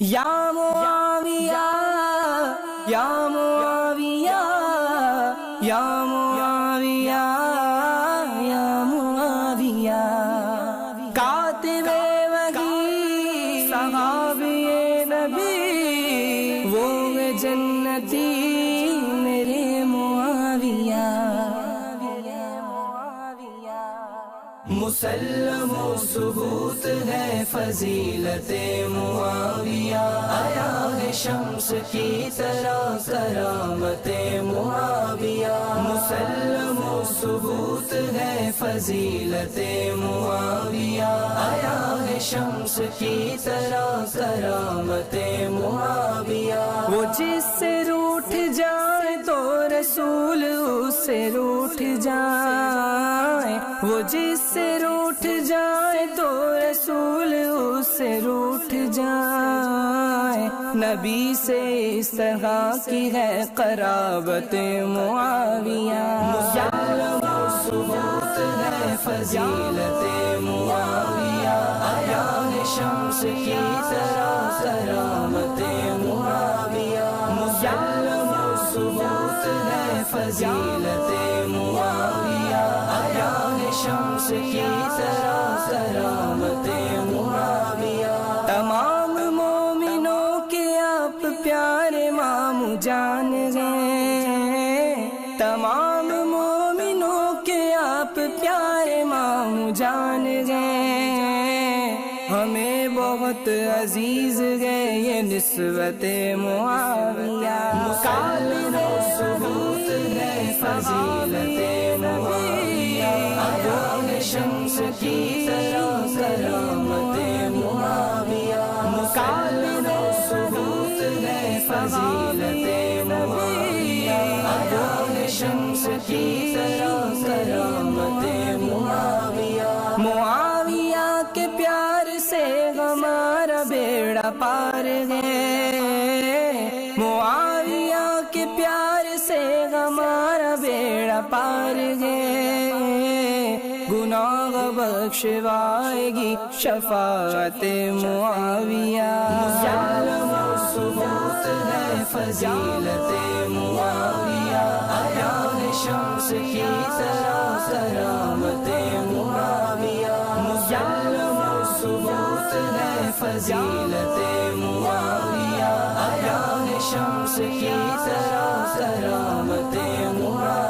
یا معاویہ یا معاویہ یا معاویہ یا معاویہ کاتب وحی صحابی نبی وہ جنتی میرے معاویہ مسلم و ثبوت ہے فضیلت معاویہ آیا ہے شمس کی طرح کرامت معاویہ مسلم و ثبوت ہے فضیلت معاویہ آیا ہے شمس کی طرح کرامت معاویہ وہ جس سے روٹھ جائے تو رسول اس سے روٹھ جائے وہ جس سے روٹھ جائے تو رسول اس سے روٹھ جائے نبی سے اس طرح کی ہے قرابت معاویہ مسلم و ثبوت ہے فضیلت معاویہ آیا ہے شمس کی طرح کرامت معاویہ مسلم و ثبوت ہے فضیلت معاویہ آیا ہے شمس کی طرح کرامت معاویہ تمام مومنوں کے آپ پیارے ماموں جان ہیں تمام مومنوں کے آپ پیارے ماموں جان ہیں ہمیں بہت عزیز ہے یہ نسبت معاویہ مسلم و ثبوت ہے فضیلت معاویہ آیا ہے شمس کی طرح کرامت معاویہ مسلم و ثبوت ہے فضیلت معاویہ آیا ہے شمس کی طرح کرامت معاویہ معاویہ کے پیار سے ہمارا بیڑا پار ہے معاویہ کے پیار سے ہمارا بیڑا پار ہے گناہ بخشوائے گی شفاعت معاویہ مسلم و ثبوت ہے فضیلت معاویہ آیا ہے شمس کی طرح کرامت معاویہ مسلم و ثبوت ہے فضیلت معاویہ آیا ہے شمس کی طرح کرامت معاویہ